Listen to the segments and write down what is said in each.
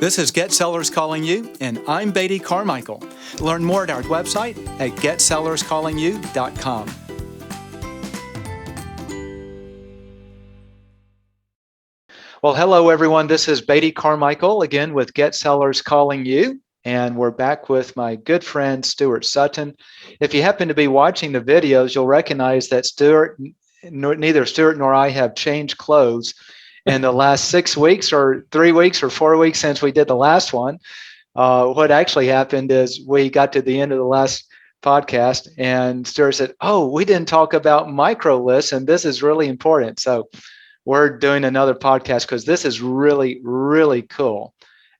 This is Get Sellers Calling You, and I'm Beatty Carmichael. Learn more at our website at getsellerscallingyou.com. Well, hello, everyone. This is Beatty Carmichael again with Get Sellers Calling You, and we're back with my good friend, Stuart Sutton. If you happen to be watching the videos, you'll recognize that neither Stuart nor I have changed clothes in the last 6 weeks or 3 weeks or 4 weeks since we did the last one. What actually happened is we got to the end of the last podcast and Stuart said, "Oh, we didn't talk about micro lists, and this is really important." So we're doing another podcast because this is really, really cool.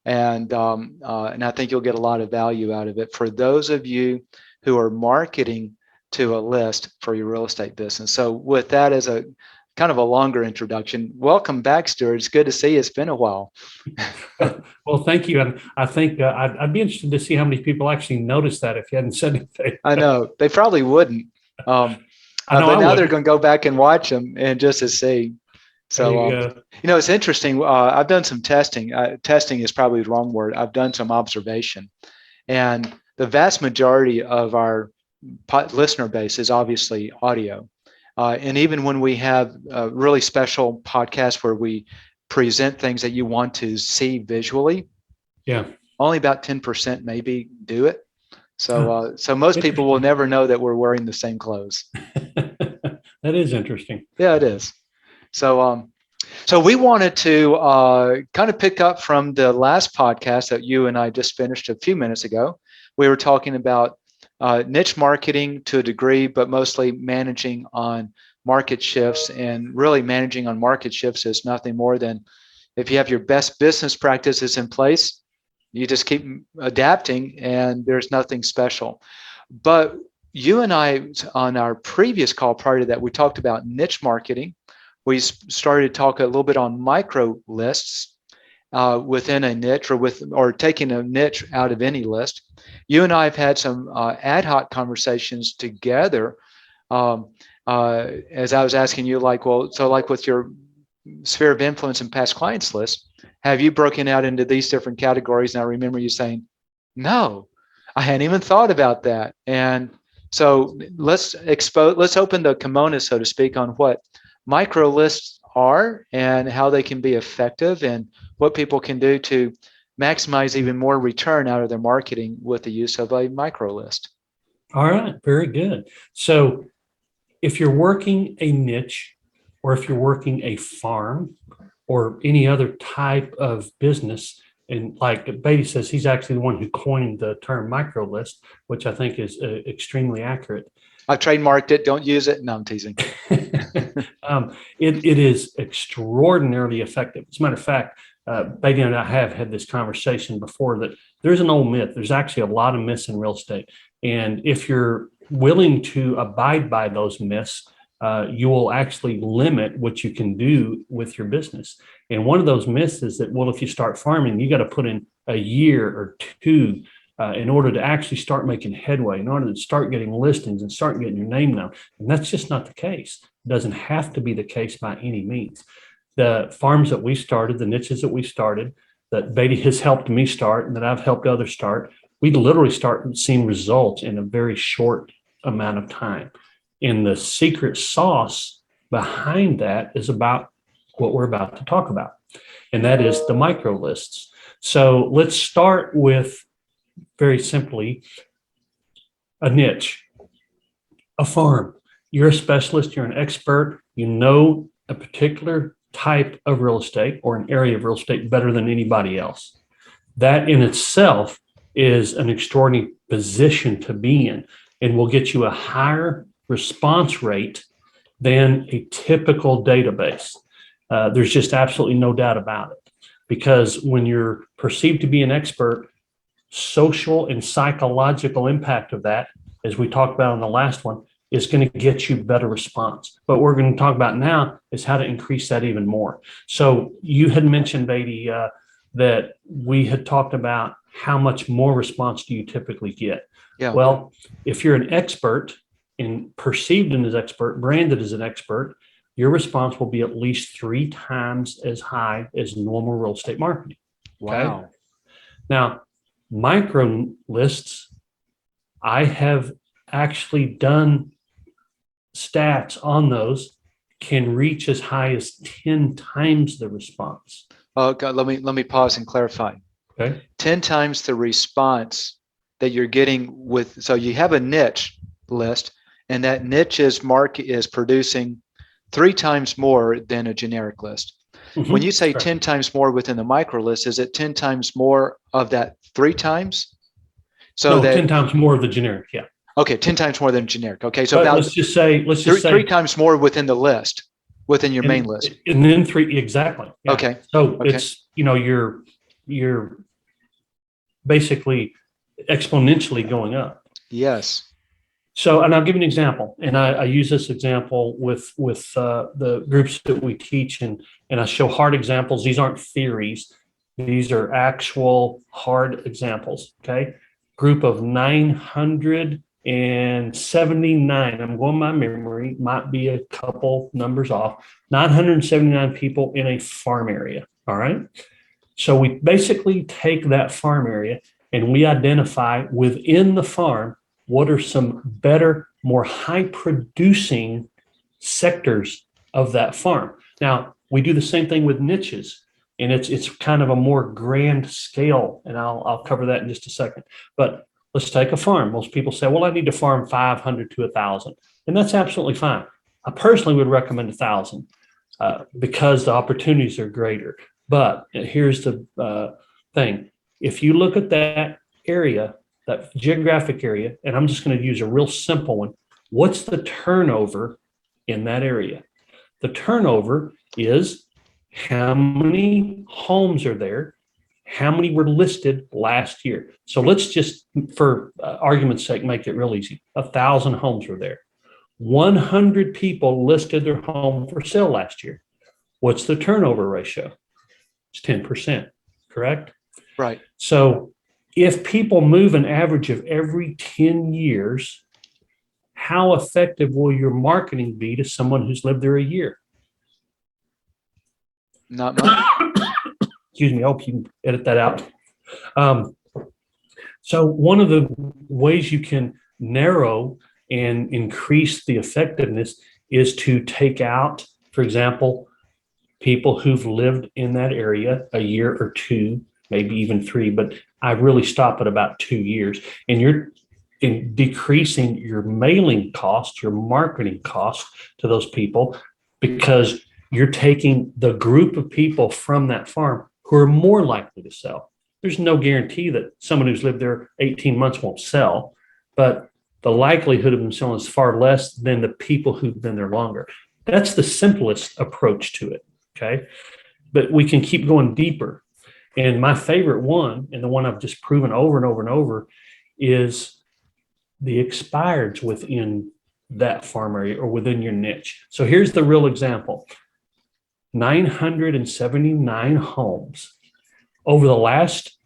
And I think you'll get a lot of value out of it for those of you who are marketing to a list for your real estate business. So with that as a kind of a longer introduction, welcome back, Stuart. It's good to see you. It's been a while. Well, thank you. And I think I'd be interested to see how many people actually noticed that if you hadn't said anything. I know. They probably wouldn't. But now they're going to go back and watch them and just to see. So, it's interesting. I've done some testing. Testing is probably the wrong word. I've done some observation. And the vast majority of our listener base is obviously audio. And even when we have a really special podcast where we present things that you want to see visually, only about 10% maybe do it. So most people will never know that we're wearing the same clothes. That is interesting. Yeah, it is. So we wanted to kind of pick up from the last podcast that you and I just finished a few minutes ago. We were talking about niche marketing to a degree, but mostly managing on market shifts. And really managing on market shifts is nothing more than if you have your best business practices in place, you just keep adapting and there's nothing special. But you and I, on our previous call prior to that, we talked about niche marketing. We started to talk a little bit on micro lists within a niche or taking a niche out of any list. You and I have had some ad hoc conversations together as I was asking you, like with your sphere of influence and past clients list, have you broken out into these different categories? And I remember you saying, no, I hadn't even thought about that. And so let's open the kimono, so to speak, on what micro lists are and how they can be effective and what people can do to maximize even more return out of their marketing with the use of a micro list. All right, very good. So if you're working a niche or if you're working a farm or any other type of business, and like Beatty says, he's actually the one who coined the term micro list, which I think is extremely accurate. I've trademarked it. Don't use it. No, I'm teasing. It is extraordinarily effective. As a matter of fact, Beatty and I have had this conversation before that there's an old myth. There's actually a lot of myths in real estate. And if you're willing to abide by those myths, you will actually limit what you can do with your business. And one of those myths is that, well, if you start farming, you got to put in a year or two in order to actually start making headway, in order to start getting listings and start getting your name known. And that's just not the case. It doesn't have to be the case by any means. The farms that we started, the niches that we started, that Beatty has helped me start and that I've helped others start, we literally start seeing results in a very short amount of time. And the secret sauce behind that is about what we're about to talk about, and that is the micro lists. So let's start with, very simply, a niche, a farm. You're a specialist, you're an expert, you know a particular type of real estate or an area of real estate better than anybody else. That in itself is an extraordinary position to be in and will get you a higher response rate than a typical database. There's just absolutely no doubt about it, because when you're perceived to be an expert, social and psychological impact of that, as we talked about on the last one, is going to get you better response. But what we're going to talk about now is how to increase that even more. So you had mentioned, Beatty, that we had talked about how much more response do you typically get? Yeah. Well, if you're an expert and perceived as an expert, branded as an expert, your response will be at least 3 times as high as normal real estate marketing. Wow. Okay? Now, micro lists, I have actually done stats on those, can reach as high as 10 times the response. Oh God, let me pause and clarify. Okay. 10 times the response that you're getting with, so you have a niche list, and that niche is producing 3 times more than a generic list. When you say 10 times more within the micro list, is it 10 times more of that 3 times? So No, that 10 times more of the generic. Yeah. okay, 10 times more than generic. Okay, so But about let's just say, three times more within the list, within your main list. and then three, exactly. Yeah. Okay. So Okay. it's, you're basically exponentially going up. Yes. So, and I'll give you an example, and I use this example with the groups that we teach, and I show hard examples. These aren't theories; these are actual hard examples. Okay, group of 979. I'm going by memory; might be a couple numbers off. 979 people in a farm area. All right. So we basically take that farm area and we identify within the farm what are some better, more high producing sectors of that farm. Now, we do the same thing with niches, and it's kind of a more grand scale, and I'll cover that in just a second. But let's take a farm. Most people say, well, I need to farm 500 to 1,000, and that's absolutely fine. I personally would recommend 1,000 because the opportunities are greater. But here's the thing. If you look at that area, that geographic area, and I'm just going to use a real simple one. What's the turnover in that area? The turnover is how many homes are there, how many were listed last year. So let's just, for argument's sake, make it real easy. 1,000 homes were there. 100 people listed their home for sale last year. What's the turnover ratio? It's 10%, correct? Right. So if people move an average of every 10 years, how effective will your marketing be to someone who's lived there a year? Not much. Excuse me. I hope you can edit that out. So one of the ways you can narrow and increase the effectiveness is to take out, for example, people who've lived in that area a year or two, maybe even 3, but I really stop at about 2 years. And you're decreasing your mailing costs, your marketing costs to those people, because you're taking the group of people from that farm who are more likely to sell. There's no guarantee that someone who's lived there 18 months won't sell, but the likelihood of them selling is far less than the people who've been there longer. That's the simplest approach to it. Okay. But we can keep going deeper. And my favorite one, and the one I've just proven over and over and over, is the expireds within that farm area or within your niche. So here's the real example. 979 homes. Over the last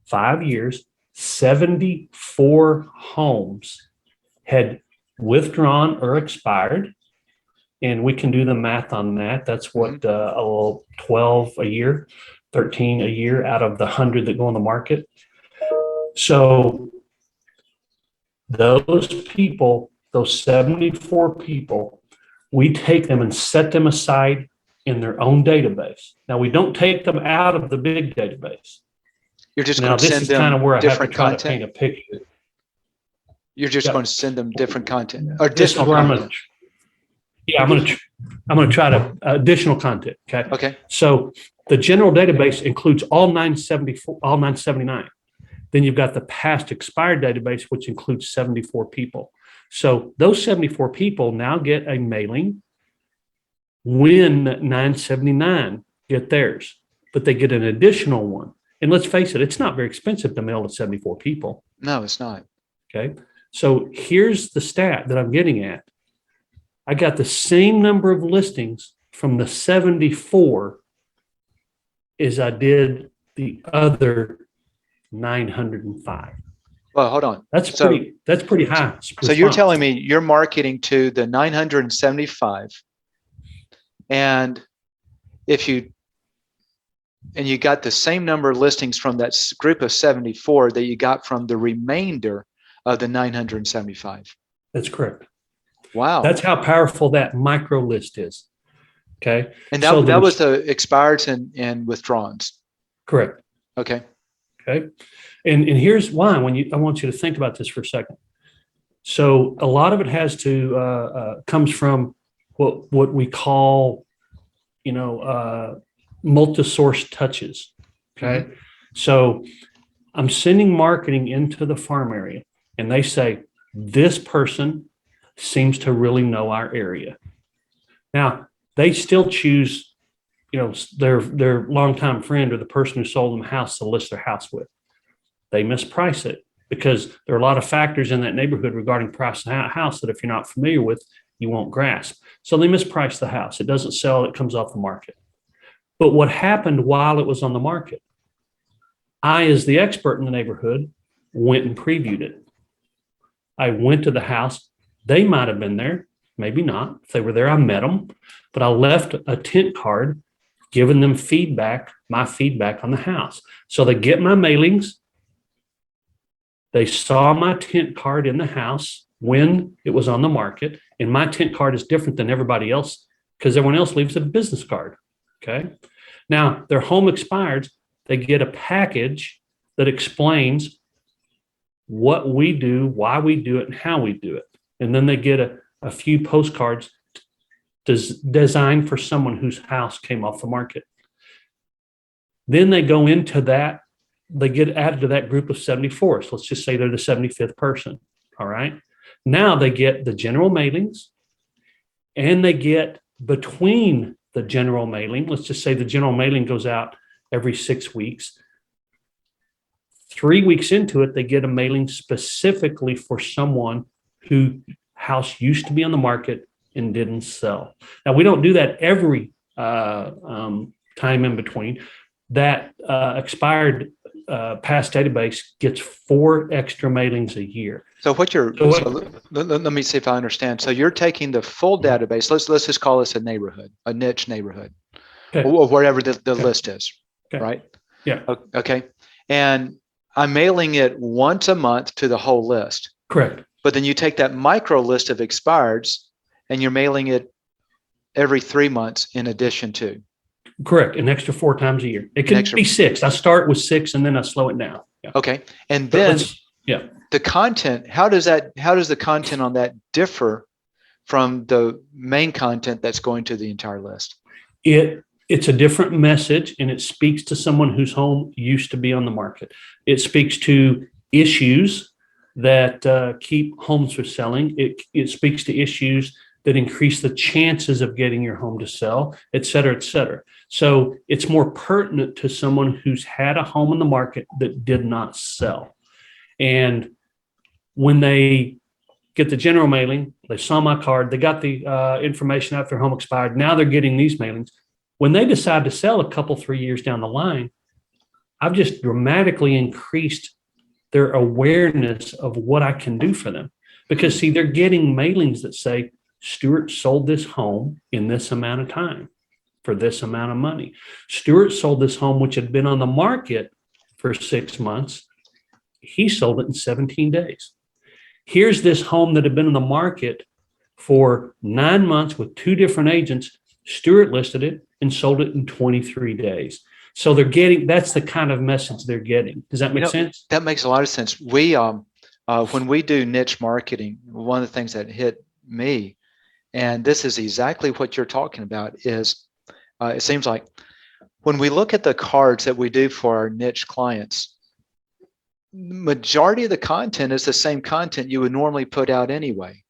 5 years, 74 homes had withdrawn or expired. And we can do the math on that. That's what, 12 a year, 13 a year out of the 100 that go on the market. So those people, those 74 people, we take them and set them aside in their own database. Now, we don't take them out of the big database. You're just Now, going to this send is kind of them where I have to different try to paint content. a picture. You're just Yeah. going to send them different content, This is additional where I'm content. going to try to additional content. Okay. Okay. So the general database includes all 974, all 979. Then you've got the past expired database, which includes 74 people. So those 74 people now get a mailing when 979 get theirs, but they get an additional one. And let's face it, it's not very expensive to mail to 74 people. No, it's not. Okay. So here's the stat that I'm getting at. I got the same number of listings from the 74 as I did the other 905. Well, hold on. That's pretty high. So you're telling me you're marketing to the 975, and if you and you got the same number of listings from that group of 74 that you got from the remainder of the 975. That's correct. Wow. That's how powerful that micro list is. Okay. And So that was the expireds and withdrawns. correct. Okay. Okay. And here's why. I want you to think about this for a second. So a lot of it has to comes from what we call, multi-source touches. Okay. Mm-hmm. So I'm sending marketing into the farm area, and they say, this person seems to really know our area. Now, they still choose, their longtime friend or the person who sold them a house to list their house with. They misprice it because there are a lot of factors in that neighborhood regarding price of house that if you're not familiar with, you won't grasp. So they misprice the house. It doesn't sell. It comes off the market. But what happened while it was on the market? I, as the expert in the neighborhood, went and previewed it. I went to the house. They might have been there, maybe not. If they were there, I met them. But I left a tent card giving them feedback, my feedback on the house. So they get my mailings. They saw my tent card in the house when it was on the market. And my tent card is different than everybody else because everyone else leaves a business card. Okay. Now, their home expires. They get a package that explains what we do, why we do it, and how we do it. And then they get a few postcards designed for someone whose house came off the market. Then they go into that, they get added to that group of 74. So let's just say they're the 75th person. All right. Now they get the general mailings, and they get between the general mailing. Let's just say the general mailing goes out every 6 weeks. 3 weeks into it, they get a mailing specifically for someone whose house used to be on the market and didn't sell. Now, we don't do that every time in between. That expired past database gets 4 extra mailings a year. So let me see if I understand. So you're taking the full database. Let's just call this a neighborhood, a niche neighborhood, okay, or wherever the list is, okay, right? Yeah. Okay. And I'm mailing it once a month to the whole list. Correct. But then you take that micro list of expireds and you're mailing it every 3 months in addition to. Correct. An extra 4 times a year. It can be 6. I start with 6 and then I slow it down. Yeah. Okay. And then yeah, the content, how does the content on that differ from the main content that's going to the entire list? It's a different message, and it speaks to someone whose home used to be on the market. It speaks to issues that keep homes from selling. It speaks to issues that increase the chances of getting your home to sell, et cetera, et cetera. So it's more pertinent to someone who's had a home in the market that did not sell. And when they get the general mailing, they saw my card, they got the information after home expired. Now they're getting these mailings. When they decide to sell a couple, 3 years down the line, I've just dramatically increased their awareness of what I can do for them. Because, see, they're getting mailings that say, Stewart sold this home in this amount of time for this amount of money. Stewart sold this home, which had been on the market for 6 months. He sold it in 17 days. Here's this home that had been on the market for 9 months with 2 different agents. Stewart listed it and sold it in 23 days. So that's the kind of message they're getting. Does that make sense? That makes a lot of sense. We, when we do niche marketing, one of the things that hit me, and this is exactly what you're talking about, is it seems like when we look at the cards that we do for our niche clients, majority of the content is the same content you would normally put out anyway,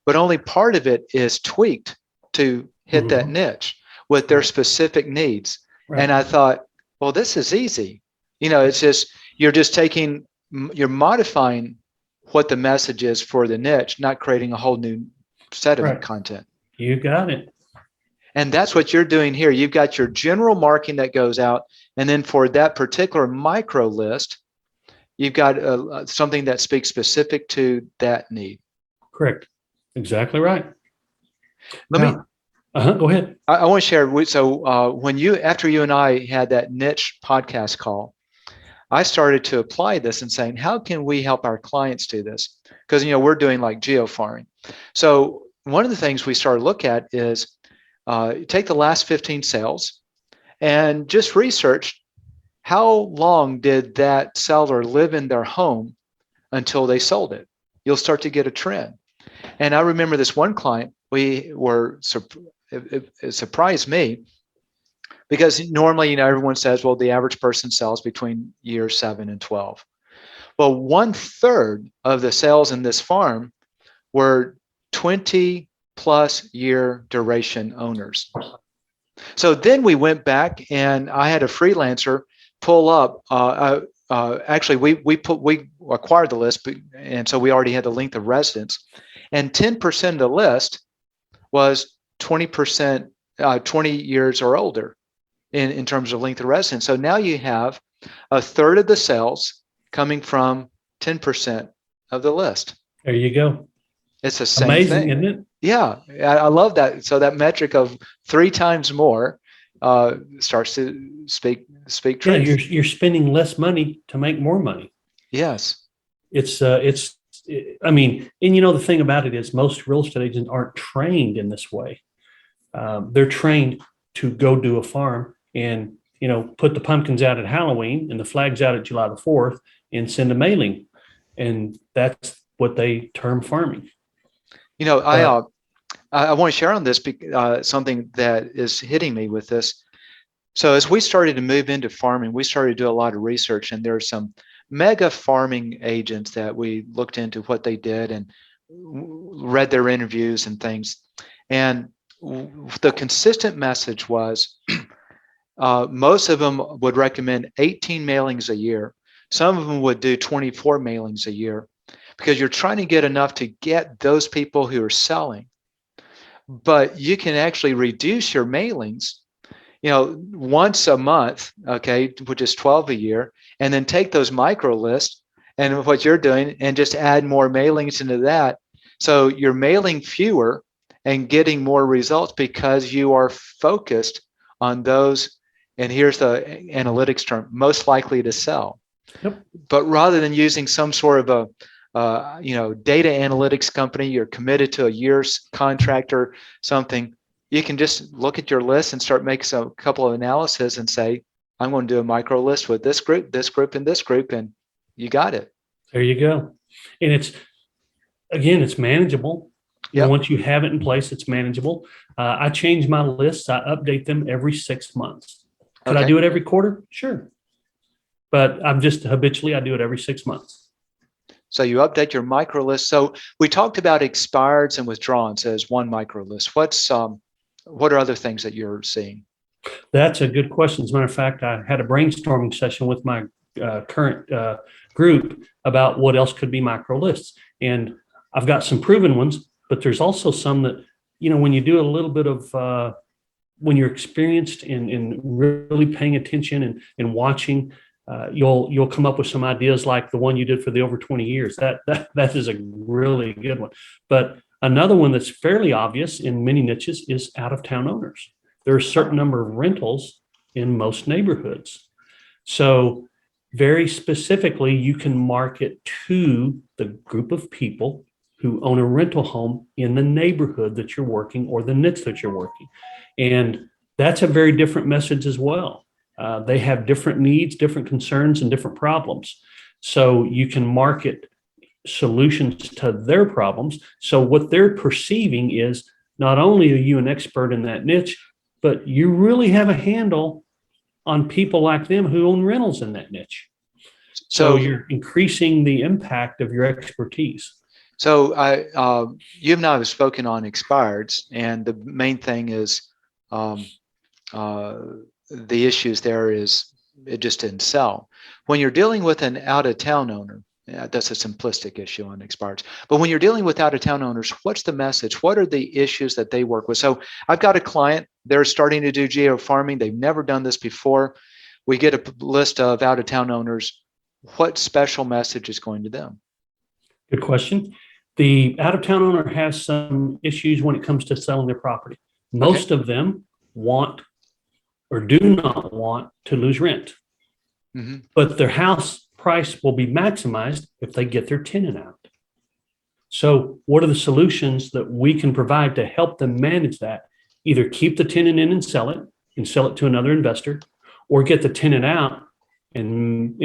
but only part of it is tweaked to hit that niche with their specific needs. Right. And I thought, well, this is easy. It's just, you're modifying what the message is for the niche, not creating a whole new set of content. You got it. And that's what you're doing here. You've got your general marking that goes out. And then for that particular micro list, you've got something that speaks specific to that need. Correct. Exactly right. Go ahead. I want to share. So when after you and I had that niche podcast call, I started to apply this and saying, how can we help our clients do this? Because we're doing like geo farming. So one of the things we started to look at is take the last 15 sales and just research how long did that seller live in their home until they sold it. You'll start to get a trend. And I remember this one client, it surprised me because normally, everyone says, well, the average person sells between years 7 and 12. Well, 1/3 of the sales in this farm were 20 plus year duration owners. So then we went back and I had a freelancer pull up. Actually, we acquired the list, and so we already had the length of residence, and 10% of the list was 20%, 20 years or older in terms of length of residence. So now you have 1/3 of the sales coming from 10% of the list. There you go. It's the same Amazing, thing. isn't it? Yeah, I love that. So that metric of 3 times more starts to speak Yeah, truth. you're spending less money to make more money. Yes. I mean, and the thing about it is most real estate agents aren't trained in this way. They're trained to go do a farm and, put the pumpkins out at Halloween and the flags out at July the 4th and send a mailing. And that's what they term farming. I want to share on this something that is hitting me with this. So as we started to move into farming, we started to do a lot of research, and there are some mega farming agents that we looked into what they did and read their interviews and things. And the consistent message was most of them would recommend 18 mailings a year. Some of them would do 24 mailings a year because you're trying to get enough to get those people who are selling. But you can actually reduce your mailings, once a month, okay, which is 12 a year, and then take those micro lists and what you're doing and just add more mailings into that. So you're mailing fewer and getting more results because you are focused on those. And here's the analytics term, most likely to sell. Yep. But rather than using some sort of a data analytics company, you're committed to a year's contract or something, you can just look at your list and start making a couple of analysis and say, I'm going to do a micro list with this group, and this group, and you got it. There you go. And it's manageable. Yep. Once you have it in place, it's manageable. I change my lists. I update them every 6 months. Could I do it every quarter? Sure. But I do it every 6 months. So you update your micro list. So we talked about expireds and withdrawals as one micro list. What are other things that you're seeing? That's a good question. As a matter of fact, I had a brainstorming session with my current group about what else could be micro lists. And I've got some proven ones, but there's also some that, when you do a little bit of, when you're experienced in really paying attention and watching, you'll come up with some ideas like the one you did for the over 20 years. That is a really good one. But another one that's fairly obvious in many niches is out-of-town owners. There are a certain number of rentals in most neighborhoods. So very specifically, you can market to the group of people who own a rental home in the neighborhood that you're working or the niche that you're working. And that's a very different message as well. They have different needs, different concerns, and different problems. So you can market solutions to their problems. So what they're perceiving is not only are you an expert in that niche, but you really have a handle on people like them who own rentals in that niche. So you're increasing the impact of your expertise. So you and I have spoken on expireds, and the main thing is the issues there is it just didn't sell. When you're dealing with an out-of-town owner, that's a simplistic issue on expireds. But when you're dealing with out-of-town owners, what's the message? What are the issues that they work with? So I've got a client, they're starting to do geo farming. They've never done this before. We get a list of out-of-town owners. What special message is going to them? Good question. The out-of-town owner has some issues when it comes to selling their property. Most of them want or do not want to lose rent, but their house price will be maximized if they get their tenant out. So what are the solutions that we can provide to help them manage that? Either keep the tenant in and sell it to another investor, or get the tenant out and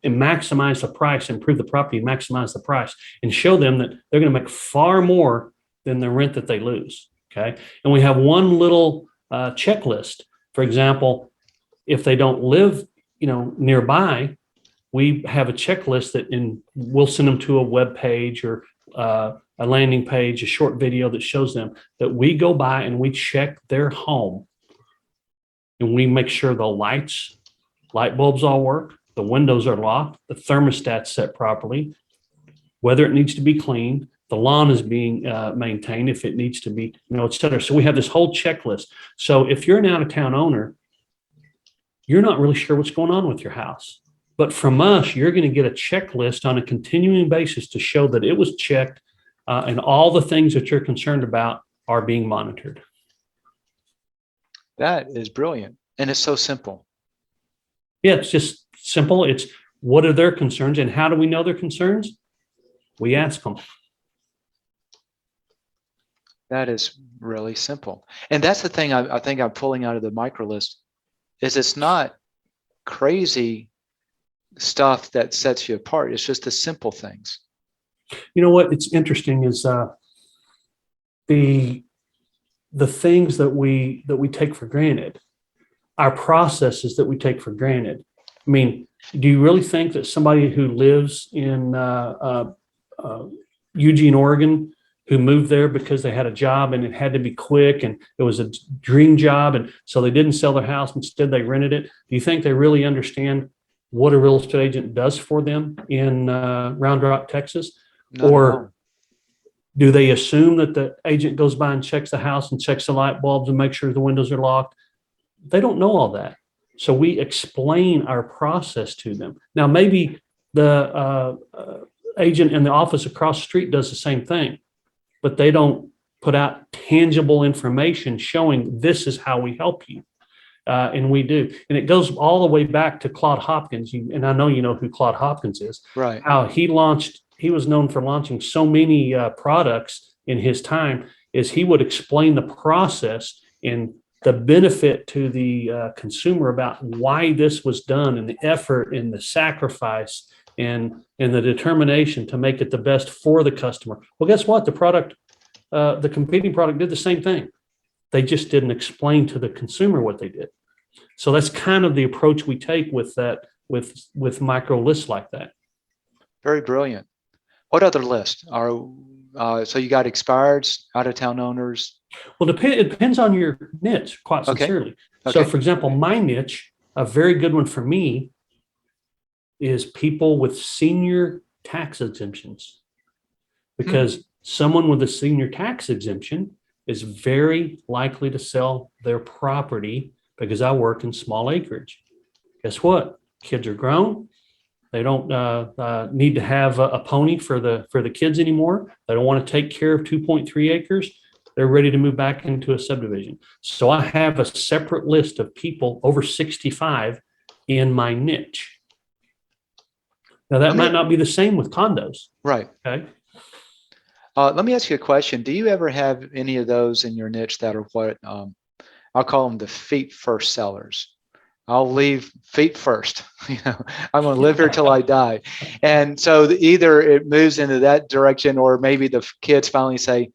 maximize the price, improve the property, maximize the price, and show them that they're going to make far more than the rent that they lose. Okay. And we have one little checklist. For example, if they don't live, nearby, we have a checklist we'll send them to a web page or a landing page, a short video that shows them that we go by and we check their home and we make sure the light bulbs all work, the windows are locked, the thermostat's set properly, whether it needs to be cleaned, the lawn is being maintained if it needs to be, et cetera. So we have this whole checklist. So if you're an out-of-town owner, you're not really sure what's going on with your house. But from us, you're going to get a checklist on a continuing basis to show that it was checked and all the things that you're concerned about are being monitored. That is brilliant. And it's so simple. Yeah, it's just simple. It's what are their concerns and how do we know their concerns? We ask them. That is really simple. And that's the thing I think I'm pulling out of the micro list is it's not crazy stuff that sets you apart. It's just the simple things. You know what? It's interesting is the things that we take for granted, our processes that we take for granted. I mean, do you really think that somebody who lives in Eugene, Oregon, who moved there because they had a job and it had to be quick and it was a dream job, and so they didn't sell their house, instead they rented it? Do you think they really understand what a real estate agent does for them in Round Rock, Texas? Or do they assume that the agent goes by and checks the house and checks the light bulbs and makes sure the windows are locked? They don't know all that. So we explain our process to them. Now, maybe the agent in the office across the street does the same thing, but they don't put out tangible information showing this is how we help you. And we do. And it goes all the way back to Claude Hopkins. And I know you know who Claude Hopkins is. Right. How he was known for launching so many products in his time, is he would explain the process and the benefit to the consumer about why this was done and the effort and the sacrifice and the determination to make it the best for the customer. Well, guess what? The competing product did the same thing. They just didn't explain to the consumer what they did. So that's kind of the approach we take with that, with micro lists like that. Very brilliant. What other lists are? So you got expireds, out-of-town owners. Well, it depends on your niche, quite sincerely. Okay. So, for example, my niche, a very good one for me, is people with senior tax exemptions, because someone with a senior tax exemption is very likely to sell their property, because I work in small acreage. Guess what? Kids are grown. They don't need to have a pony for the kids anymore. They don't want to take care of 2.3 acres. They're ready to move back into a subdivision. So I have a separate list of people over 65 in my niche. Now that might not be the same with condos. Right. Okay. Let me ask you a question. Do you ever have any of those in your niche that are what I'll call them the feet first sellers? I'll leave feet first. I'm going to live here till I die. And so either it moves into that direction, or maybe the kids finally say,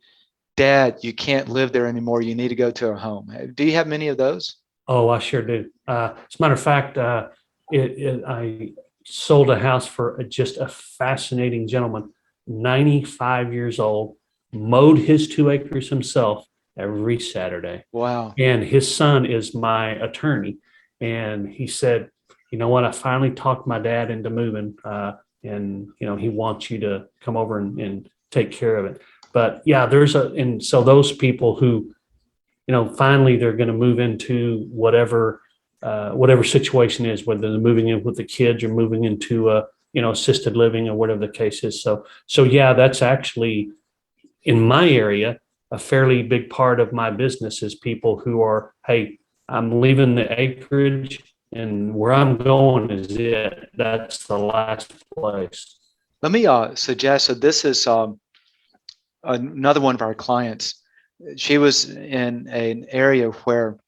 Dad, you can't live there anymore. You need to go to a home. Do you have many of those? Oh, I sure do. As a matter of fact, I sold a house for just a fascinating gentleman, 95 years old, mowed his 2 acres himself every Saturday. Wow. And his son is my attorney. And he said, you know what, I finally talked my dad into moving, and, he wants you to come over and take care of it. But yeah, and so those people who, finally they're going to move into whatever situation is, whether they're moving in with the kids or moving into assisted living or whatever the case is. So yeah, that's actually in my area. a fairly big part of my business is people who are, hey, I'm leaving the acreage and where I'm going is it. That's the last place. Let me suggest that this is another one of our clients. She was in an area where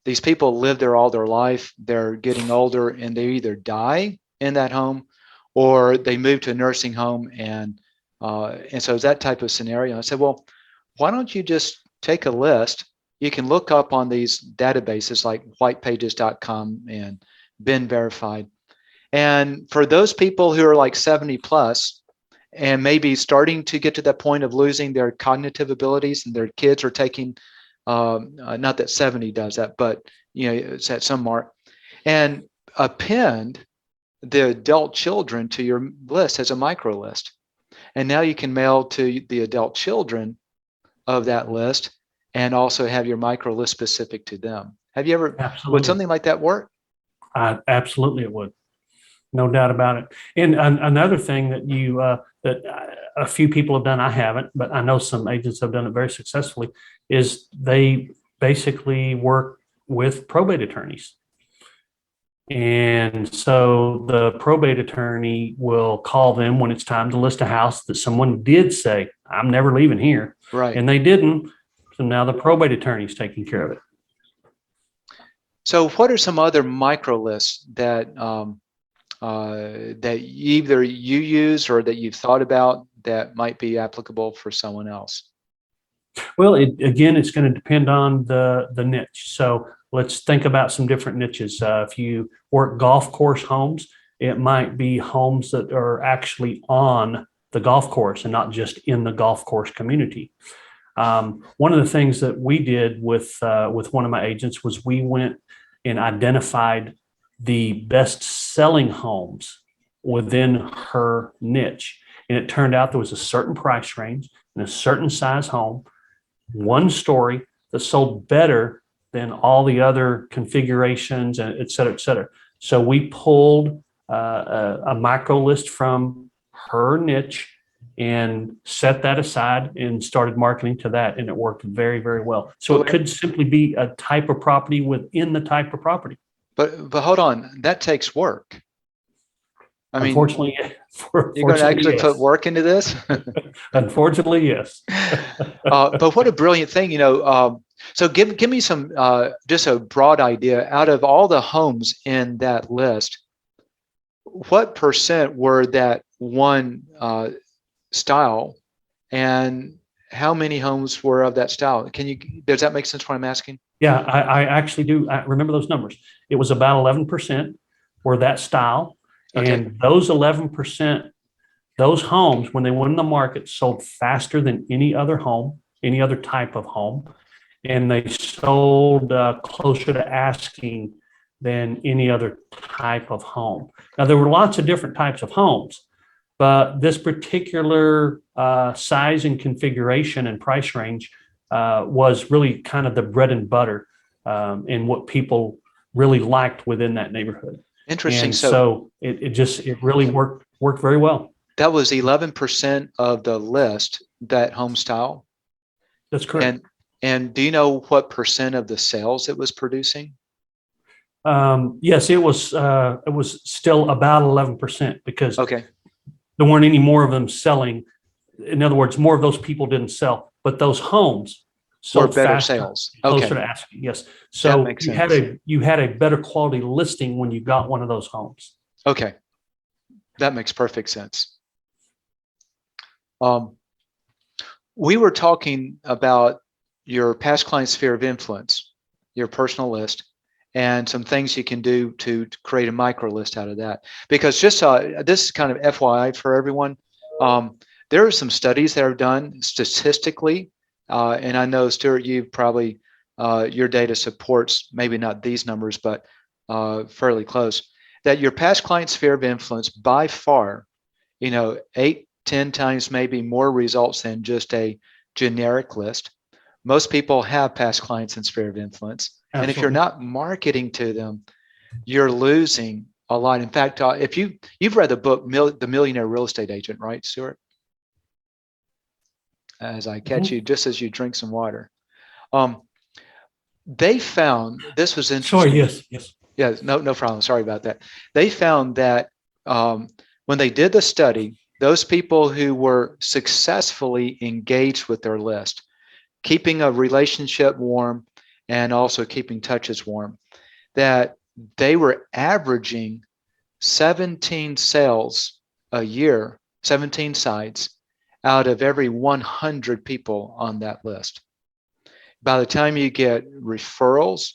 these people live there all their life. They're getting older and they either die in that home or they move to a nursing home. And so it's that type of scenario. I said, well, why don't you just take a list? You can look up on these databases like whitepages.com and been verified. And for those people who are like 70 plus and maybe starting to get to that point of losing their cognitive abilities and their kids are taking, not that 70 does that, but it's at some mark, and append the adult children to your list as a micro list. And now you can mail to the adult children of that list and also have your micro list specific to them. Have you ever, would something like that work? Absolutely, it would. No doubt about it. And another thing that that a few people have done, I haven't, but I know some agents have done it very successfully, is they basically work with probate attorneys. And so the probate attorney will call them when it's time to list a house that someone did say, I'm never leaving here. Right. And they didn't. So now the probate attorney is taking care of it. So what are some other micro lists that that either you use or that you've thought about that might be applicable for someone else? Well, again, it's going to depend on the niche. So let's think about some different niches. If you work golf course homes, it might be homes that are actually on the golf course and not just in the golf course community. One of the things that we did with one of my agents was we went and identified the best selling homes within her niche. And it turned out there was a certain price range and a certain size home, one story, that sold better than all the other configurations, and et cetera, et cetera. So we pulled a micro list from her niche and set that aside and started marketing to that. And it worked very, very well. So it could simply be a type of property within the type of property. But hold on, that takes work. I mean, unfortunately, you're going to actually put work into this? Unfortunately, yes. But what a brilliant thing, so give me some, just a broad idea. Out of all the homes in that list, what percent were that one style, and how many homes were of that style? Does that make sense what I'm asking? Yeah, I actually do. I remember those numbers. It was about 11% were that style. Okay. And those 11%, those homes, when they went in the market, sold faster than any other home, any other type of home. And they sold closer to asking than any other type of home. Now, there were lots of different types of homes, but this particular size and configuration and price range was really kind of the bread and butter and what people really liked within that neighborhood. Interesting. And so it really worked very well. That was 11% of the list, that home style? That's correct. And do you know what percent of the sales it was producing? Yes, it was still about 11% because okay. There weren't any more of them selling. In other words, more of those people didn't sell, but those homes sold better faster, sales. Closer Okay. to asking. Yes. So you had a better quality listing when you got one of those homes. Okay. That makes perfect sense. We were talking about your past client sphere of influence, your personal list, and some things you can do to create a micro list out of that. Because just this is kind of FYI for everyone. There are some studies that are done statistically, and I know, Stuart, you probably, your data supports maybe not these numbers, but fairly close, that your past client sphere of influence by far, 8, 10 times maybe more results than just a generic list. Most people have past clients in sphere of influence. Absolutely. And if you're not marketing to them, you're losing a lot. In fact, if you've read the book, The Millionaire Real Estate Agent, right, Stuart? as I catch Mhm. you, just as you drink some water. Um, they found this was Sorry, interesting. yes, yes. Yeah, no problem. Sorry about that. They found that um, when they did the study, those people who were successfully engaged with their list, keeping a relationship warm and also keeping touches warm, that they were averaging 17 sales a year, 17 sites out of every 100 people on that list. By the time you get referrals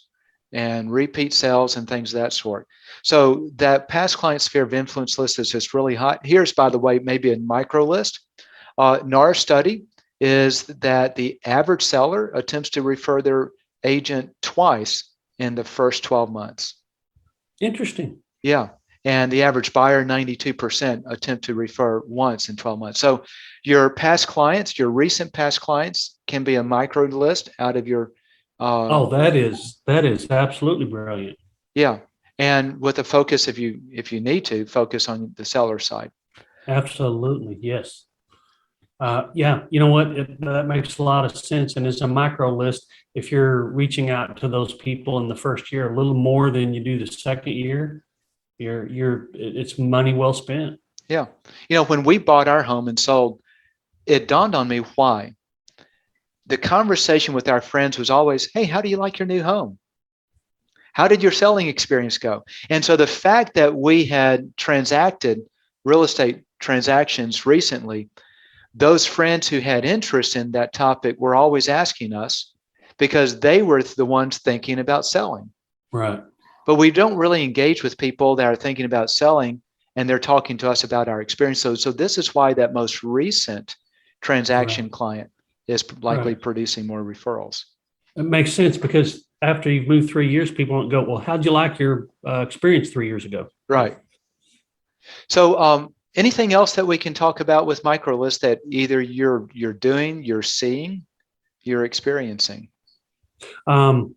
and repeat sales and things of that sort. So that past client sphere of influence list is just really hot. Here's, by the way, maybe a micro list. In our study is that the average seller attempts to refer their agent twice in the first 12 months. Interesting. Yeah. And the average buyer, 92% attempt to refer once in 12 months. So your past clients, your recent past clients can be a micro list out of your, uh, Oh, that is absolutely brilliant. yeah. And with a focus, if you need to focus on the seller side. Absolutely, yes. Yeah, you know what? That makes a lot of sense. And as a micro list, if you're reaching out to those people in the first year a little more than you do the second year, it's money well spent. Yeah. When we bought our home and sold, it dawned on me why. The conversation with our friends was always, hey, how do you like your new home? How did your selling experience go? And so the fact that we had transacted real estate transactions recently, those friends who had interest in that topic were always asking us because they were the ones thinking about selling. Right, But we don't really engage with people that are thinking about selling and they're talking to us about our experience. So this is why that most recent right, transaction client is likely right. producing more referrals. It makes sense because after you've moved 3 years, people don't go, well, how'd you like your experience 3 years ago? Right. So anything else that we can talk about with microlist that either you're doing, you're seeing, you're experiencing? Um,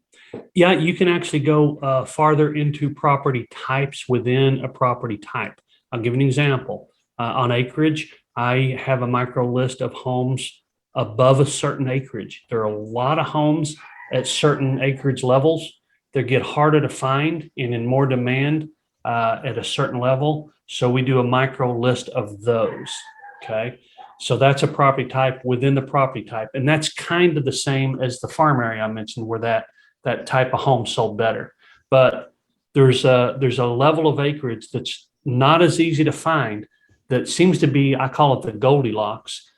yeah, you can actually go farther into property types within a property type. I'll give an example. On acreage, I have a micro list of homes above a certain acreage. There are a lot of homes at certain acreage levels that get harder to find and in more demand at a certain level. So we do a micro list of those. Okay. So that's a property type within the property type. And that's kind of the same as the farm area I mentioned, where that type of home sold better. But there's a level of acreage that's not as easy to find that seems to be, I call it the Goldilocks.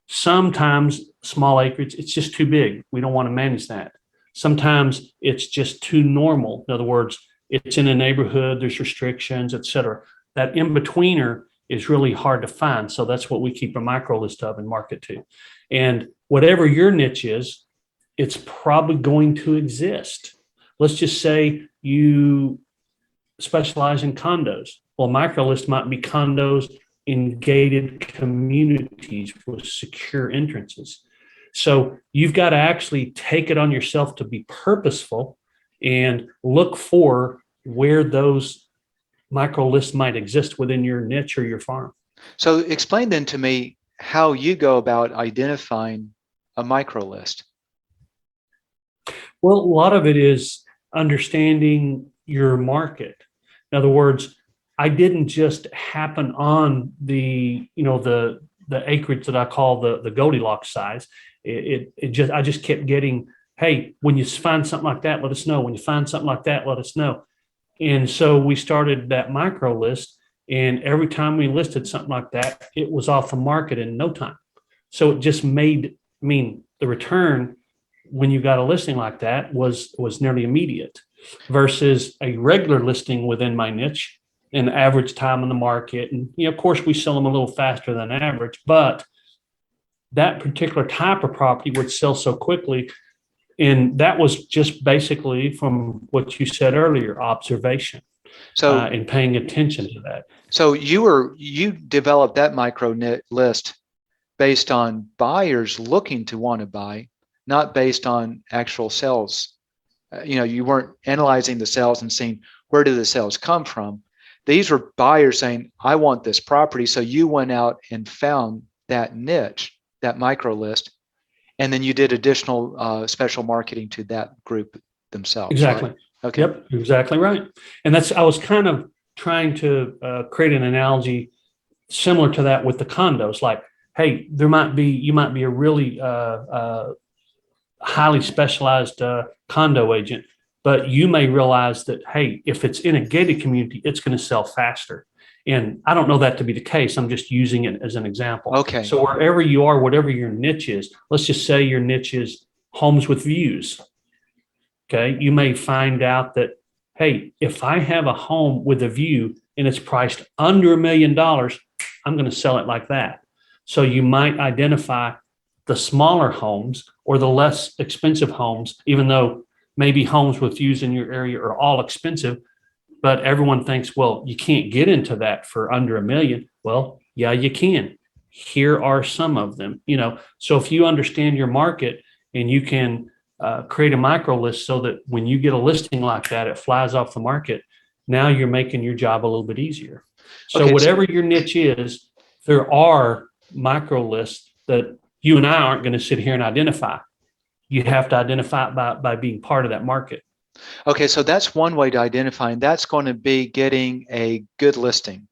Sometimes small acreage, it's just too big. We don't want to manage that. Sometimes it's just too normal. In other words, it's in a neighborhood, there's restrictions, et cetera. That in betweener is really hard to find. So that's what we keep a micro list of and market to. And whatever your niche is, it's probably going to exist. Let's just say you specialize in condos. Well, microlist might be condos in gated communities with secure entrances. So you've got to actually take it on yourself to be purposeful and look for where those micro lists might exist within your niche or your farm. So explain then to me how you go about identifying a microlist. Well, a lot of it is understanding your market. In other words, I didn't just happen on the acreage that I call the Goldilocks size. It just I just kept getting, hey, when you find something like that, let us know. When you find something like that, let us know. And so we started that micro list, and every time we listed something like that, it was off the market in no time. So it just made, I mean, the return when you got a listing like that was nearly immediate versus a regular listing within my niche and average time on the market. And of course, we sell them a little faster than average, but that particular type of property would sell so quickly. And that was just basically from what you said earlier, observation So and paying attention to that. so you developed that micro list based on buyers looking to want to buy, not based on actual sales. You weren't analyzing the sales and seeing where do the sales come from. These were buyers saying, I want this property. So you went out and found that niche. that micro list, and then you did additional special marketing to that group themselves, Exactly. right? Okay. Yep, exactly right. And I was kind of trying to create an analogy similar to that with the condos. Like, hey, you might be a really highly specialized condo agent, but you may realize that, hey, if it's in a gated community, it's going to sell faster. And I don't know that to be the case. I'm just using it as an example. Okay. So wherever you are, whatever your niche is, let's just say your niche is homes with views. Okay. You may find out that, hey, if I have a home with a view and it's priced under $1 million, I'm going to sell it like that. So you might identify the smaller homes or the less expensive homes, even though maybe homes with views in your area are all expensive, but everyone thinks, well, you can't get into that for under $1 million. Well, yeah, you can. Here are some of them, so if you understand your market and you can create a micro list so that when you get a listing like that, it flies off the market. Now you're making your job a little bit easier. So Okay, whatever your niche is, there are micro lists that you and I aren't going to sit here and identify. You have to identify it by being part of that market. Okay, so that's one way to identify, and that's going to be getting a good listing,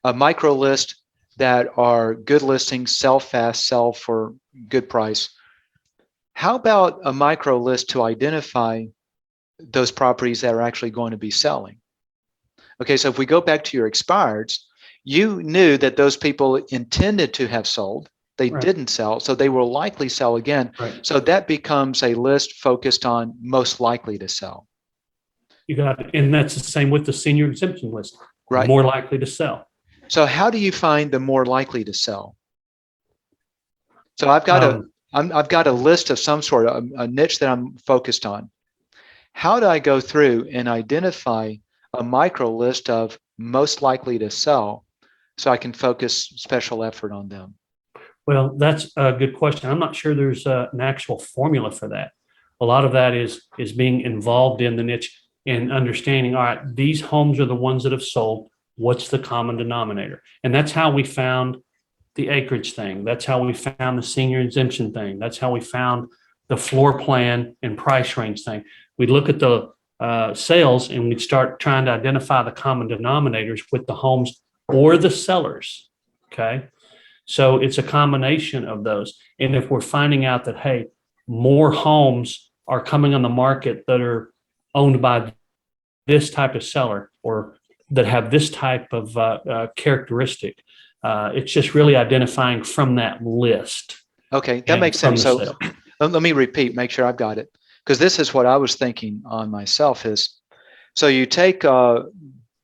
a micro list that are good listings, sell fast, sell for good price. How about a micro list to identify those properties that are actually going to be selling? Okay, so if we go back to your expireds, you knew that those people intended to have sold. They Right. didn't sell, so they will likely sell again. Right. So that becomes a list focused on most likely to sell. You got it. And that's the same with the senior exemption list. Right. More likely to sell. So how do you find the more likely to sell? So I've got a list of some sort, a niche that I'm focused on. How do I go through and identify a micro list of most likely to sell so I can focus special effort on them? Well, that's a good question. I'm not sure there's an actual formula for that. A lot of that is being involved in the niche and understanding, all right, these homes are the ones that have sold. What's the common denominator? And that's how we found the acreage thing. That's how we found the senior exemption thing. That's how we found the floor plan and price range thing. We'd look at the sales and we'd start trying to identify the common denominators with the homes or the sellers. Okay. So it's a combination of those. And if we're finding out that, hey, more homes are coming on the market that are owned by this type of seller or that have this type of characteristic, it's just really identifying from that list. Okay, that makes sense. So let me repeat, make sure I've got it. Because this is what I was thinking on myself is, so you take the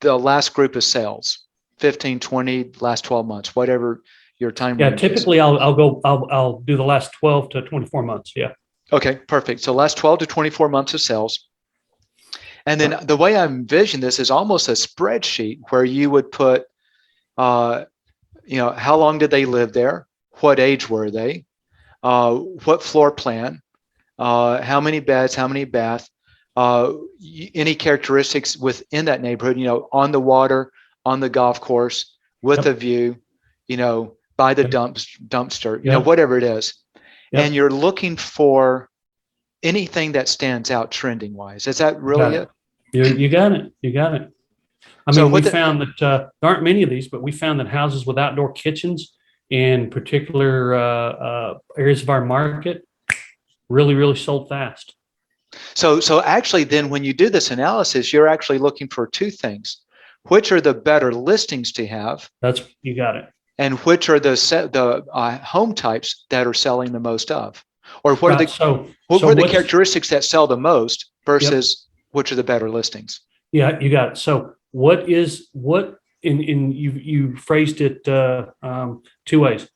last group of sales, 15, 20, last 12 months, whatever your time. Yeah, typically I'll do the last 12 to 24 months. Yeah. Okay, perfect. So last 12 to 24 months of sales. And then the way I envision this is almost a spreadsheet where you would put, how long did they live there? What age were they? What floor plan? How many beds? How many bath? Any characteristics within that neighborhood? On the water, on the golf course, with a view. By the dumpster. Whatever it is. Yep. And you're looking for anything that stands out trending wise. Is that really it? You got it. You got it. I mean, we found that there aren't many of these, but we found that houses with outdoor kitchens in particular areas of our market really, really sold fast. So actually then when you do this analysis, you're actually looking for two things. Which are the better listings to have? You got it. And which are the home types that are selling the most of? Or what are the characteristics that sell the most versus which are the better listings? Yeah, you got it. So you phrased it two ways.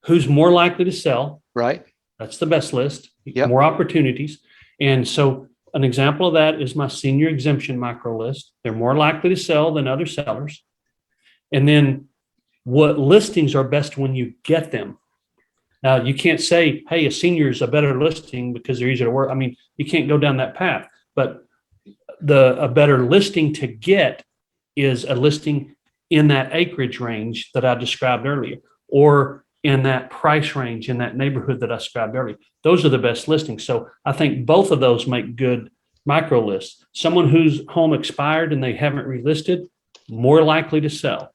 Who's more likely to sell? Right. That's the best list. Yep. More opportunities. And so an example of that is my senior exemption micro list. They're more likely to sell than other sellers. And then what listings are best when you get them? Now, you can't say, hey, a senior is a better listing because they're easier to work. I mean, you can't go down that path. But a better listing to get is a listing in that acreage range that I described earlier, or in that price range, in that neighborhood that I described earlier. Those are the best listings. So I think both of those make good micro lists. Someone whose home expired and they haven't relisted, more likely to sell.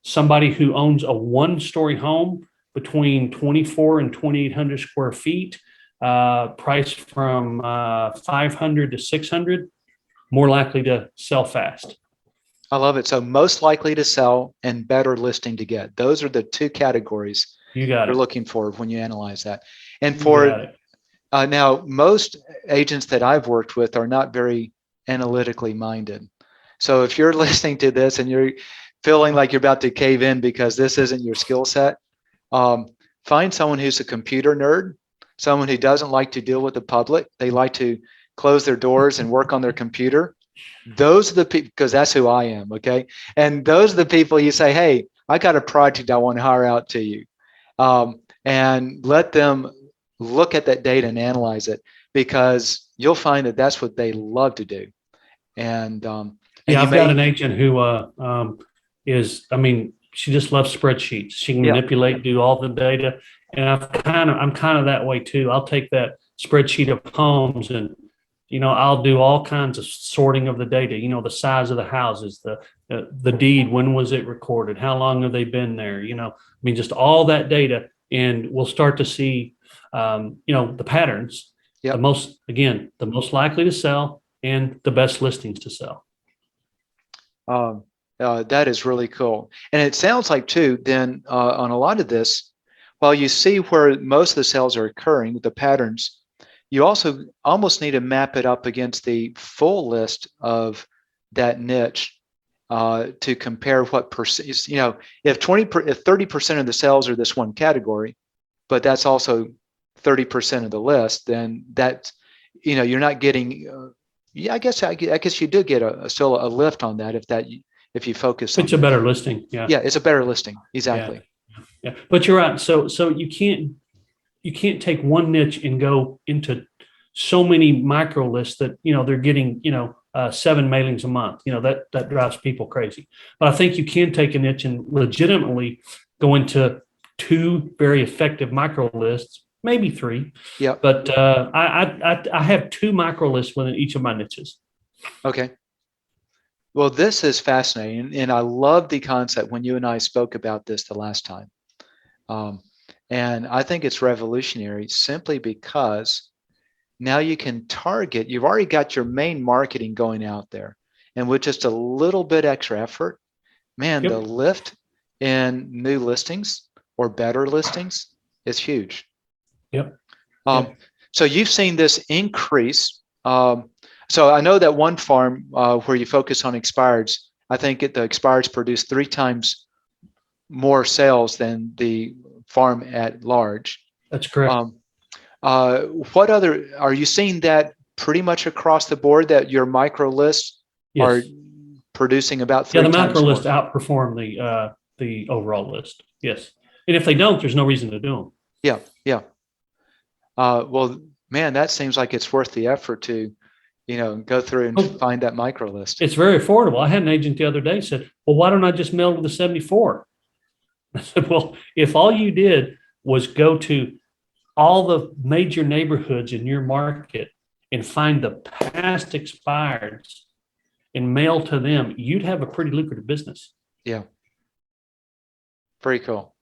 Somebody who owns a one-story home between 24 and 2,800 square feet, price from 500 to 600, more likely to sell fast. I love it. So most likely to sell and better listing to get. Those are the two categories You got you're it. looking for when you analyze that. And You for got it. now, most agents that I've worked with are not very analytically minded. So if you're listening to this and you're feeling like you're about to cave in because this isn't your skill set, find someone who's a computer nerd, someone who doesn't like to deal with the public. They like to close their doors and work on their computer. Those are the people, because that's who I am. Okay. And those are the people you say, hey, I got a project I want to hire out to you. And let them look at that data and analyze it, because you'll find that that's what they love to do. And Yeah, you I've got an may, agent who I mean, she just loves spreadsheets. She can yeah, manipulate, do all the data. And I'm kind of that way too. I'll take that spreadsheet of homes and, I'll do all kinds of sorting of the data, the size of the houses, the deed, when was it recorded? How long have they been there? I mean, just all that data. And we'll start to see, the patterns, yeah. the most likely to sell and the best listings to sell. That is really cool. And it sounds like too, then on a lot of this, while you see where most of the sales are occurring, the patterns, you also almost need to map it up against the full list of that niche to compare what percent, if if 30% of the sales are this one category, but that's also 30% of the list, then that, you're not getting, yeah, I guess you do get still a lift on that if you focus on It's a that. better listing. Yeah. Yeah, it's a better listing. Yeah. Exactly. Yeah. But you're right. So you can't take one niche and go into so many micro lists that, they're getting, 7 mailings a month. That drives people crazy. But I think you can take a niche and legitimately go into 2 very effective micro lists, maybe 3. Yeah. But I have 2 micro lists within each of my niches. Okay. Well, this is fascinating, and I love the concept when you and I spoke about this the last time. And I think it's revolutionary simply because now you can target, you've already got your main marketing going out there. And with just a little bit extra effort, man, the Yep. lift in new listings or better listings is huge. Yep. Um, so you've seen this increase. So I know that one farm where you focus on expireds, I think the expireds produce 3 times more sales than the farm at large. That's correct. What other, are you seeing that pretty much across the board, that your micro lists are Yes. producing about Yeah. 3 The macro times more? list outperform the overall list. Yes. And if they don't, there's no reason to do them. Yeah, yeah. Well, man, that seems like it's worth the effort to, go through and find that micro list. It's very affordable. I had an agent the other day said, well, why don't I just mail to the 74? I said, well, if all you did was go to all the major neighborhoods in your market and find the past expireds and mail to them, you'd have a pretty lucrative business. Yeah. Very cool.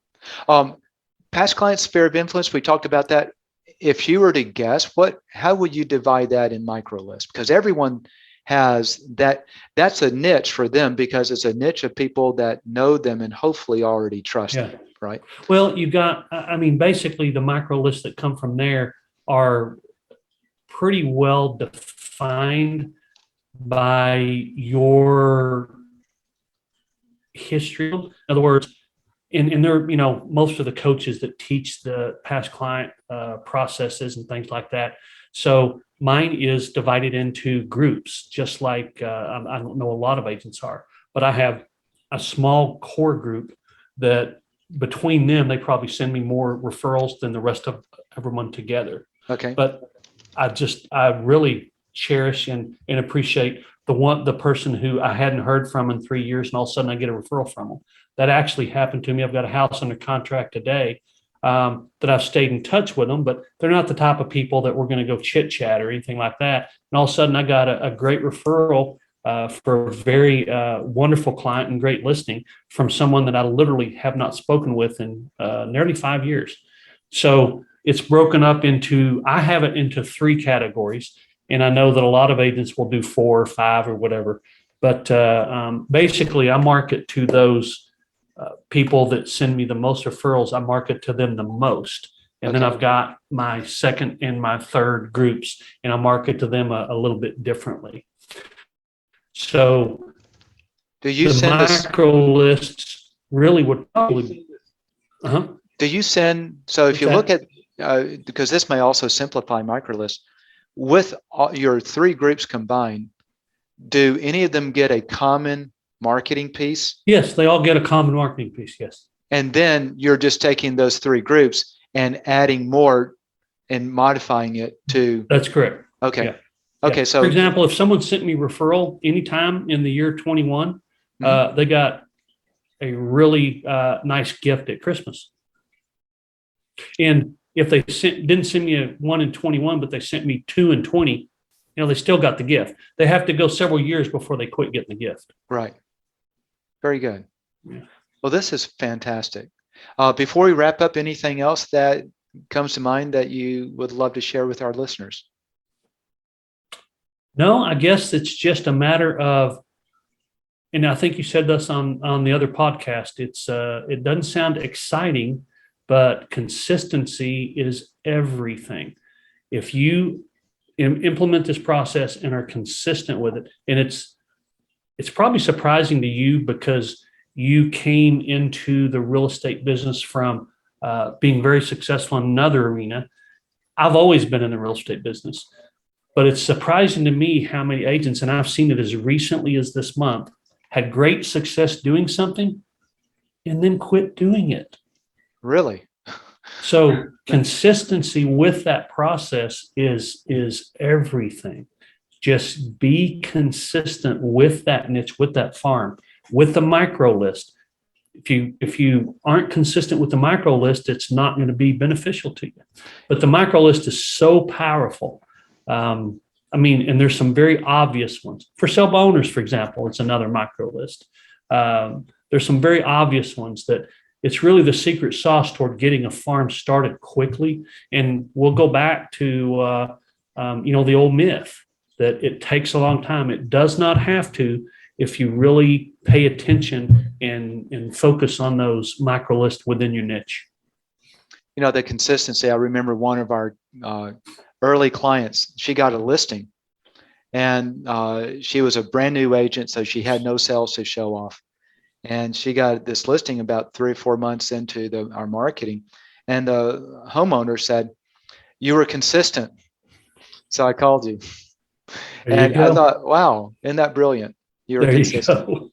Past client sphere of influence, we talked about that. If you were to guess, how would you divide that in micro lists? Because everyone has that. That's a niche for them because it's a niche of people that know them and hopefully already trust them, right? Well, you got, I mean, basically the micro lists that come from there are pretty well defined by your history. In other words, and they're, most of the coaches that teach the past client processes and things like that. So mine is divided into groups, just like I don't know, a lot of agents are, but I have a small core group that between them, they probably send me more referrals than the rest of everyone together. Okay. But I really cherish and appreciate the person who I hadn't heard from in 3 years, and all of a sudden I get a referral from them. That actually happened to me. I've got a house under contract today that I've stayed in touch with them, but they're not the type of people that we're going to go chit chat or anything like that. And all of a sudden I got a great referral for a very wonderful client and great listing from someone that I literally have not spoken with in nearly 5 years. So it's broken up into, I have it into 3 categories. And I know that a lot of agents will do 4 or 5 or whatever. But basically, I market to those people that send me the most referrals. I market to them the most. And then I've got my second and my third groups, and I market to them a little bit differently. So do you the send this? micro lists really would probably. Do you send? So if What's you that? look at, because this may also simplify microlists, with your 3 groups combined, do any of them get a common marketing piece? Yes, they all get a common marketing piece. Yes. And then you're just taking those 3 groups and adding more and modifying it to. That's correct. Okay. Yeah. Okay. Yeah. So for example, if someone sent me referral anytime in the year 21, they got a really nice gift at Christmas. And if they didn't send me one in 21, but they sent me 2 in 20, they still got the gift. They have to go several years before they quit getting the gift. Right. Very good. Yeah. Well, this is fantastic. Before we wrap up, anything else that comes to mind that you would love to share with our listeners? No, I guess it's just a matter of, and I think you said this on the other podcast, it doesn't sound exciting, but consistency is everything. If you implement this process and are consistent with it, and it's probably surprising to you because you came into the real estate business from being very successful in another arena. I've always been in the real estate business, but it's surprising to me how many agents, and I've seen it as recently as this month, had great success doing something and then quit doing it. Really? So consistency with that process is everything. Just be consistent with that niche, with that farm, with the micro list. If you aren't consistent with the micro list, it's not going to be beneficial to you. But the micro list is so powerful. And there's some very obvious ones. For sale by owners, for example, it's another micro list. There's some very obvious ones that it's really the secret sauce toward getting a farm started quickly. And we'll go back to, the old myth that it takes a long time. It does not have to if you really pay attention and focus on those micro lists within your niche. The consistency. I remember one of our early clients, she got a listing, and she was a brand new agent, so she had no sales to show off. And she got this listing about 3 or 4 months into our marketing, and the homeowner said, "You were consistent, so I called you." And I thought, wow, isn't that brilliant? You were consistent.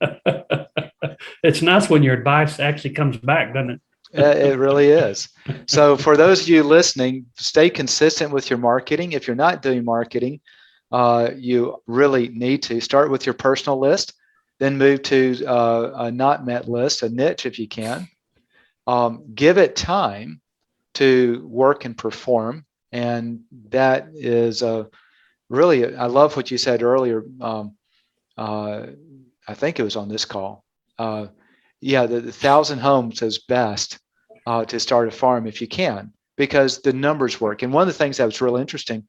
It's nice when your advice actually comes back, doesn't it? It really is. So for those of you listening, stay consistent with your marketing. If you're not doing marketing, you really need to start with your personal list, then move to a not met list, a niche if you can. Give it time to work and perform. And that is really, I love what you said earlier. I think it was on this call. The 1,000 homes is best to start a farm if you can, because the numbers work. And one of the things that was really interesting,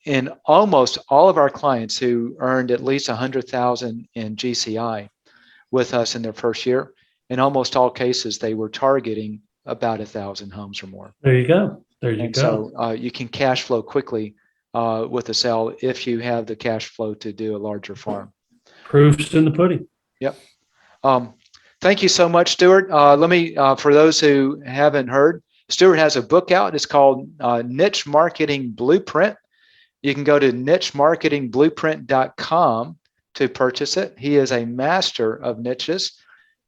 in almost all of our clients who earned at least 100,000 in GCI with us in their first year, in almost all cases, they were targeting about 1,000 homes or more. There you go. There you go. So you can cash flow quickly with a sale if you have the cash flow to do a larger farm. Proof's in the pudding. Yep. Thank you so much, Stuart. Let me, for those who haven't heard, Stuart has a book out. It's called Niche Marketing Blueprint. You can go to nichemarketingblueprint.com to purchase it. He is a master of niches.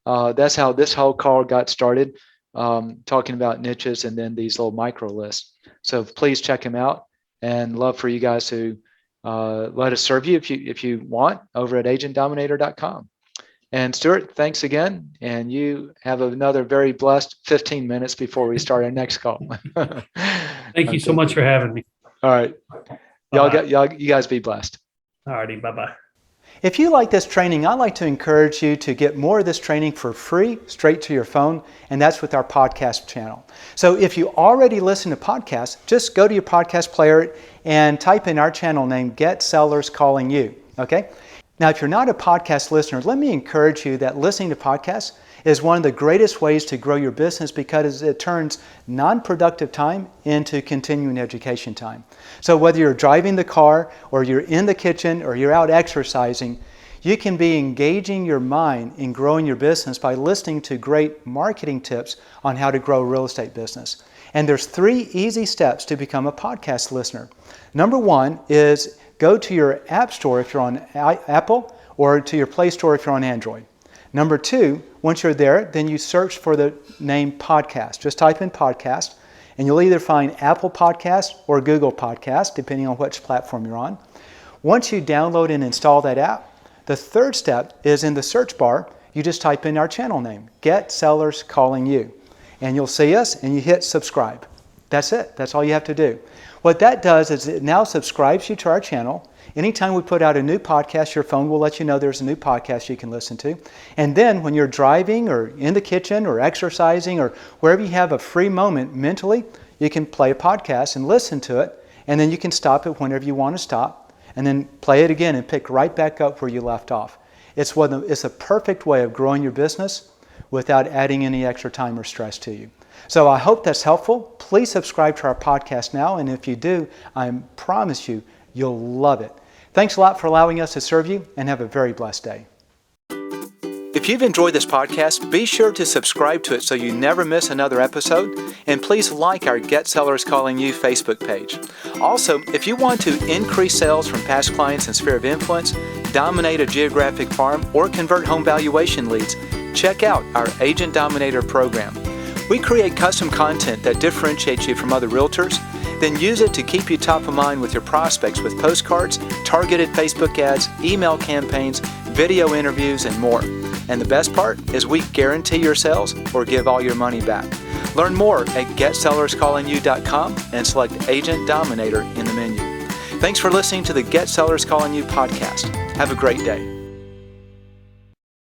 That's how this whole call got started, talking about niches and then these little micro lists. So please check him out, and love for you guys to let us serve you if you want over at agentdominator.com. And Stuart, thanks again. And you have another very blessed 15 minutes before we start our next call. Thank you so much for having me. All right. You guys be blessed. All righty. Bye-bye. If you like this training, I'd like to encourage you to get more of this training for free straight to your phone, and that's with our podcast channel. So if you already listen to podcasts, just go to your podcast player and type in our channel name, Get Sellers Calling You. Okay? Now, if you're not a podcast listener, let me encourage you that listening to podcasts is one of the greatest ways to grow your business because it turns non-productive time into continuing education time. So whether you're driving the car or you're in the kitchen or you're out exercising, you can be engaging your mind in growing your business by listening to great marketing tips on how to grow a real estate business. And there's 3 easy steps to become a podcast listener. Number 1 is go to your App Store if you're on Apple or to your Play Store if you're on Android. Number 2, once you're there, then you search for the name podcast. Just type in podcast, and you'll either find Apple Podcast or Google Podcast, depending on which platform you're on. Once you download and install that app, the 3rd step is in the search bar, you just type in our channel name, Get Sellers Calling You. And you'll see us, and you hit subscribe. That's it. That's all you have to do. What that does is it now subscribes you to our channel. Anytime we put out a new podcast, your phone will let you know there's a new podcast you can listen to. And then when you're driving or in the kitchen or exercising or wherever you have a free moment mentally, you can play a podcast and listen to it. And then you can stop it whenever you want to stop and then play it again and pick right back up where you left off. It's a perfect way of growing your business without adding any extra time or stress to you. So I hope that's helpful. Please subscribe to our podcast now, and if you do, I promise you, you'll love it. Thanks a lot for allowing us to serve you, and have a very blessed day. If you've enjoyed this podcast, be sure to subscribe to it so you never miss another episode, and please like our Get Sellers Calling You Facebook page. Also, if you want to increase sales from past clients and sphere of influence, dominate a geographic farm, or convert home valuation leads, check out our Agent Dominator program. We create custom content that differentiates you from other realtors, then use it to keep you top of mind with your prospects with postcards, targeted Facebook ads, email campaigns, video interviews, and more. And the best part is we guarantee your sales or give all your money back. Learn more at getsellerscallingyou.com and select Agent Dominator in the menu. Thanks for listening to the Get Sellers Calling You podcast. Have a great day.